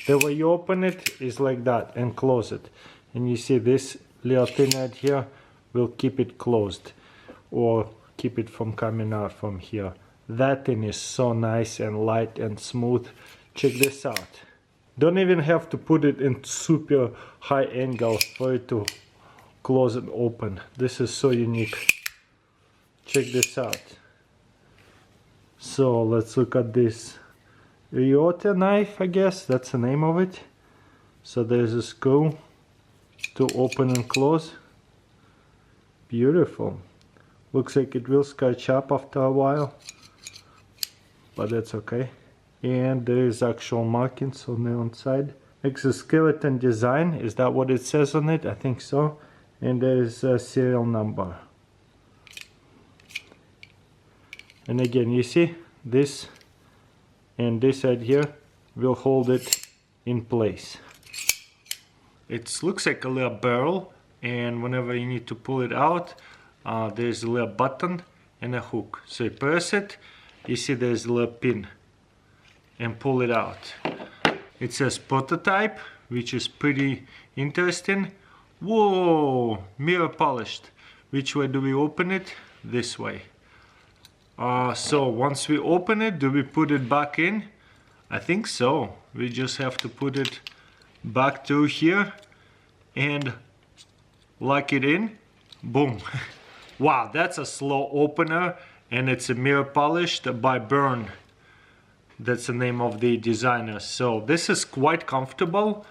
The way you open it is like that and close it. And you see this little thing right here will keep it closed or keep it from coming out from here. That thing is so nice and light and smooth. Check this out. Don't even have to put it in super high angle for it to close and open. This is so unique. Check this out. So let's look at this Ryota knife, I guess that's the name of it. So there's a screw to open and close. Beautiful. Looks like it will scratch up after a while, but that's okay. And there is actual markings on the inside. Exoskeleton design, is that what it says on it? I think so. And there is a serial number. And again, you see this and this right here will hold it in place. It looks like a little barrel, and whenever you need to pull it out, there's a little button and a hook. So you press it, you see there's a little pin, and pull it out. It says prototype, which is pretty interesting. Whoa, mirror polished. Which way do we open it? This way. So once we open it, do we put it back in? I think so. We just have to put it back through here and lock it in. Boom. Wow, that's a slow opener, and it's a mirror polished by Burn. That's the name of the designer. So this is quite comfortable,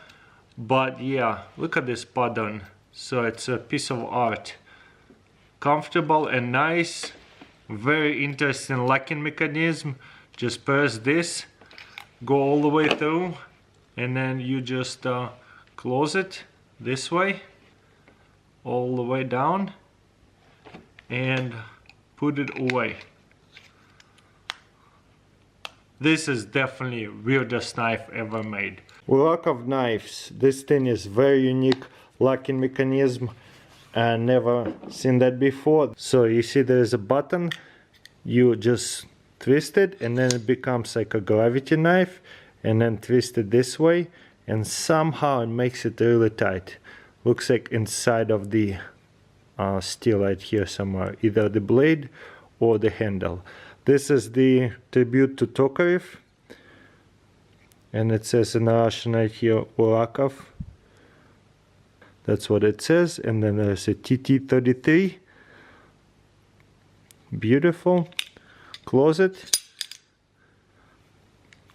but yeah, look at this pattern. So it's a piece of art. Comfortable and nice. Very interesting locking mechanism. Just press this, go all the way through, and then you just close it this way, all the way down, and put it away. This is definitely weirdest knife ever made. Lock of knives. This thing is very unique locking mechanism. I never seen that before. So you see there's a button, you just twist it and then it becomes like a gravity knife, and then twist it this way and somehow it makes it really tight. Looks like inside of the steel right here somewhere, either the blade or the handle. This is the tribute to Tokarev, and it says in Russian right here Urakov. That's what it says, and then there's a TT33. Beautiful. Close it,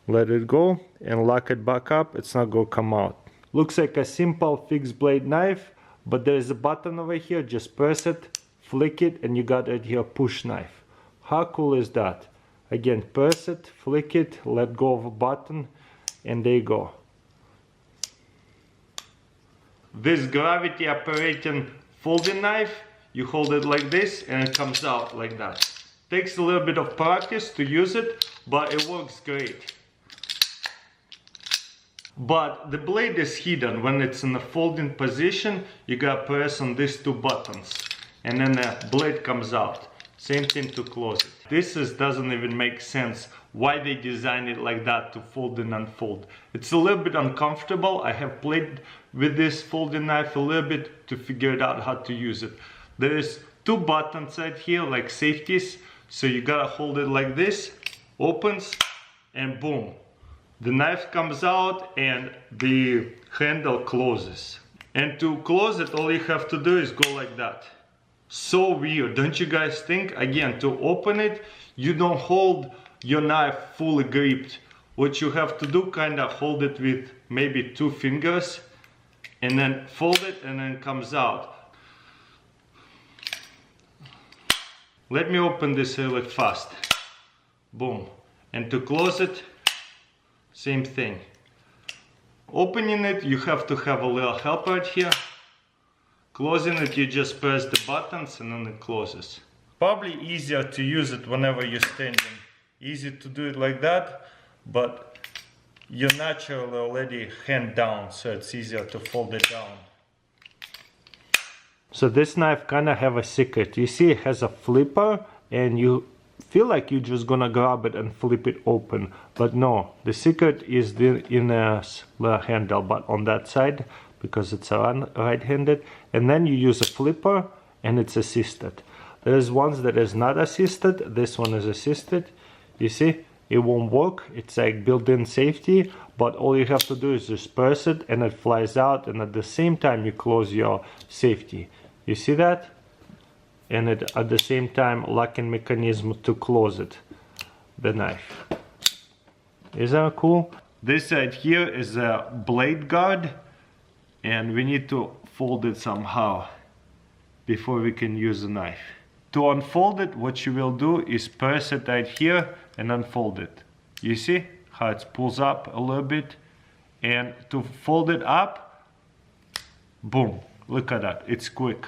let it go, and lock it back up. It's not gonna come out. Looks like a simple fixed blade knife, but there's a button over here. Just press it, flick it, and you got right here push knife. How cool is that? Again, press it, flick it, let go of a button, and there you go. This gravity operating folding knife, you hold it like this and it comes out like that. Takes a little bit of practice to use it, but it works great. But the blade is hidden. When it's in a folding position, you gotta press on these two buttons and then the blade comes out. Same thing to close it. This doesn't even make sense why they designed it like that to fold and unfold. It's a little bit uncomfortable. I have played with this folding knife a little bit to figure out how to use it. There is two buttons right here like safeties, so you gotta hold it like this, opens, and boom. The knife comes out and the handle closes. And to close it, all you have to do is go like that. So weird, don't you guys think? Again, to open it, you don't hold your knife fully gripped. What you have to do, kind of hold it with maybe 2 fingers and then fold it and then it comes out. Let me open this really fast. Boom. And to close it, same thing. Opening it, you have to have a little help right here. Closing it, you just press the buttons and then it closes. Probably easier to use it whenever you're standing. Easy to do it like that, but you're naturally already hand down, so it's easier to fold it down. So this knife kind of have a secret. You see it has a flipper and you feel like you're just gonna grab it and flip it open, but no, the secret is in a handle, but on that side, because it's right-handed, and then you use a flipper and it's assisted. There's ones that is not assisted. This one is assisted. You see, it won't work. It's like built-in safety, but all you have to do is just press it and it flies out, and at the same time you close your safety. You see that? And it at the same time locking mechanism to close it, the knife. Isn't that cool? This side here is a blade guard, and we need to fold it somehow before we can use the knife. To unfold it, what you will do is press it right here and unfold it. You see how it pulls up a little bit? And to fold it up, boom, look at that, it's quick.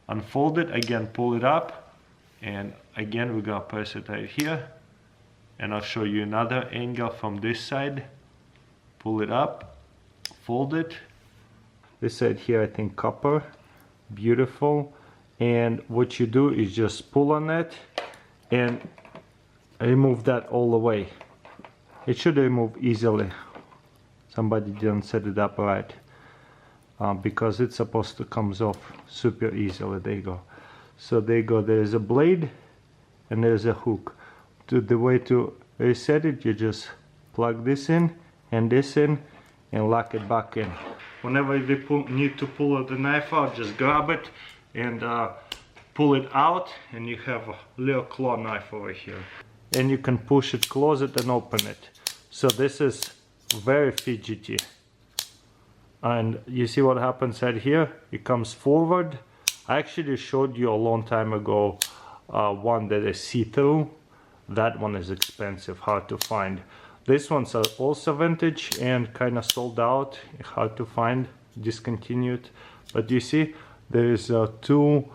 Unfold it, again pull it up, and again we're gonna press it right here, and I'll show you another angle from this side. Pull it up, fold it. This side here I think copper, beautiful. And what you do is just pull on it and remove that all the way. It should remove easily. Somebody didn't set it up right, because it's supposed to come off super easily. There you go. So there you go, there's a blade and there's a hook. The way to reset it, you just plug this in and lock it back in. Whenever you need to pull the knife out, just grab it and pull it out, and you have a little claw knife over here. And you can push it, close it and open it. So this is very fidgety. And you see what happens right here? It comes forward. I actually showed you a long time ago one that is see-through. That one is expensive, hard to find. These ones are also vintage and kind of sold out, hard to find, discontinued. But you see, there is two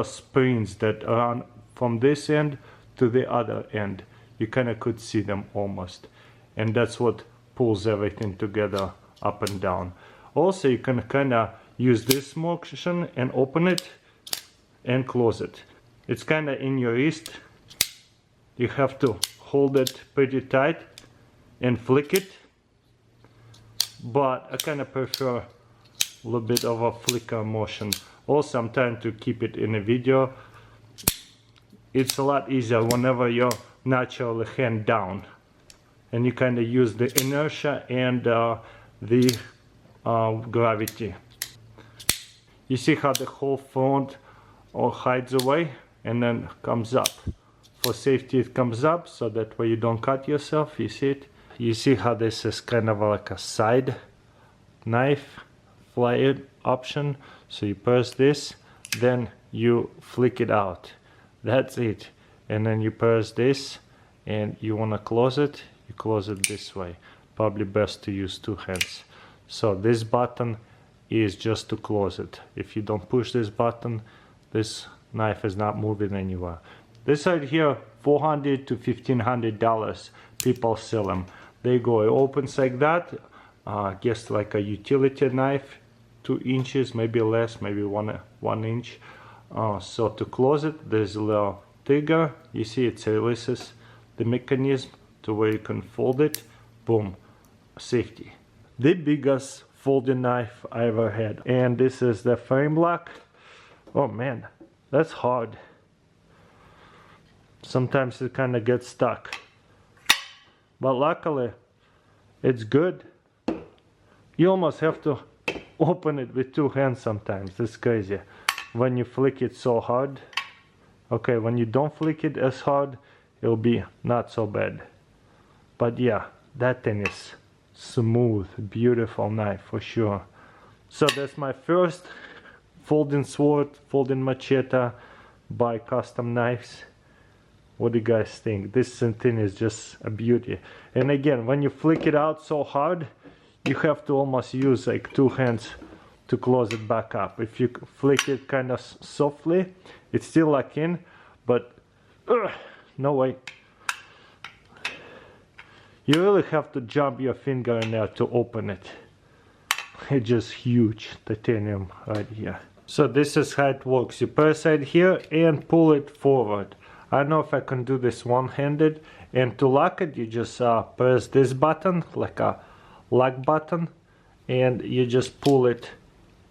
springs that run from this end to the other end. You kind of could see them almost. And that's what pulls everything together up and down. Also, you can kind of use this motion and open it and close it. It's kind of in your wrist. You have to hold it pretty tight and flick it. But I kind of prefer a little bit of a flicker motion. Also, I'm trying to keep it in a video. It's a lot easier whenever you're naturally hand down, and you kind of use the inertia and the gravity. You see how the whole front hides away and then comes up. For safety it comes up, so that way you don't cut yourself. You see it? You see how this is kind of like a side knife fly option. So you press this, then you flick it out. That's it. And then you press this, and you want to close it, you close it this way. Probably best to use two hands. So this button is just to close it. If you don't push this button, this knife is not moving anywhere. This right here, $400 to $1,500. People sell them. They go, it opens like that. Just like a utility knife, 2 inches, maybe less, maybe one inch. So to close it, there's a little trigger. You see, it releases the mechanism to where you can fold it. Boom, safety. The biggest folding knife I ever had. And this is the frame lock. Oh man, that's hard. Sometimes it kind of gets stuck. But luckily, it's good. You almost have to open it with 2 hands sometimes. It's crazy. When you flick it so hard. Okay, when you don't flick it as hard, it'll be not so bad. But yeah, that thing is smooth, beautiful knife for sure. So that's my first folding sword, folding machete by Custom Knives. What do you guys think? This thing is just a beauty. And again, when you flick it out so hard, you have to almost use like 2 hands to close it back up. If you flick it kind of softly, it's still locked in, but no way. You really have to jump your finger in there to open it. It's just huge titanium right here. So this is how it works. You press it here and pull it forward. I don't know if I can do this one-handed. And to lock it, you just press this button, like a lock button, and you just pull it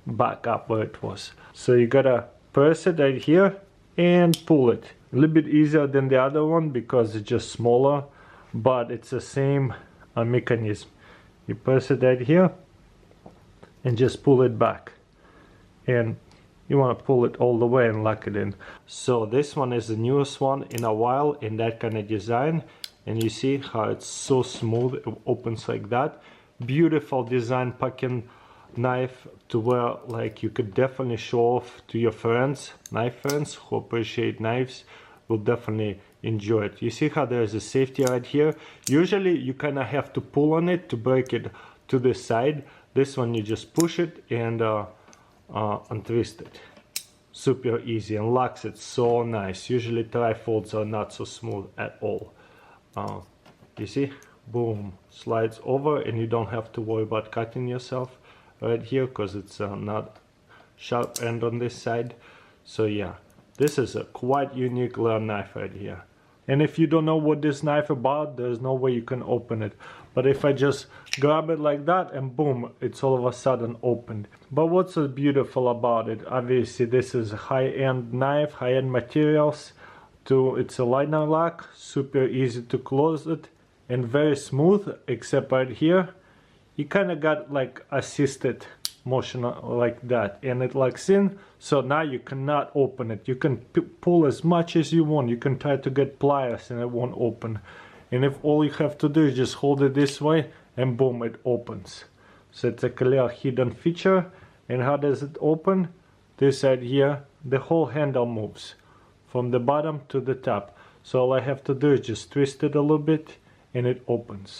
back up where it was. So you gotta press it right here and pull it. A little bit easier than the other one because it's just smaller, but it's the same mechanism. You press it right here and just pull it back, and you want to pull it all the way and lock it in. So this one is the newest one in a while in that kind of design, and you see how it's so smooth. It opens like that. Beautiful design pocket knife to where like you could definitely show off to your friends, knife friends who appreciate knives will definitely enjoy it. You see how there's a safety right here. Usually you kind of have to pull on it to break it to the side. This one you just push it and untwist it. Super easy, and locks it so nice. Usually trifolds are not so smooth at all. You see, boom, slides over, and you don't have to worry about cutting yourself right here because it's not sharp end on this side. So yeah, this is a quite unique little knife right here. And if you don't know what this knife about, there's no way you can open it. But if I just grab it like that and boom, it's all of a sudden opened. But what's so beautiful about it? Obviously this is a high-end knife, high-end materials. It's a liner lock, super easy to close it and very smooth, except right here. You kind of got like assisted motion like that, and it locks in, so now you cannot open it. You can pull as much as you want. You can try to get pliers and it won't open. And if all you have to do is just hold it this way and boom, it opens. So it's a clear hidden feature. And how does it open? This side here, the whole handle moves from the bottom to the top. So all I have to do is just twist it a little bit and it opens.